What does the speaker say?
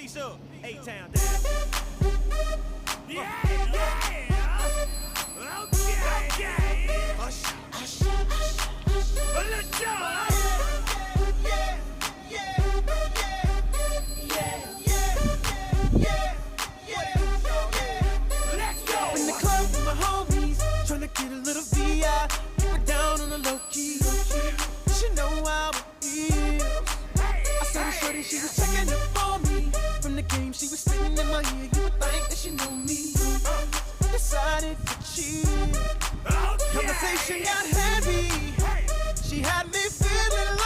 Peace up, A-Town down. Yeah. Okay. Hush. Well, let's go. Let's go. In the club with my homies, tryna get a little VI. Keep it down on the low key. She know how it feels. I saw the shorty, she was checking up on me. From the game, she was spitting in my ear. You would think that she know me. Decided to cheat. Conversation got heavy. She had me feeling like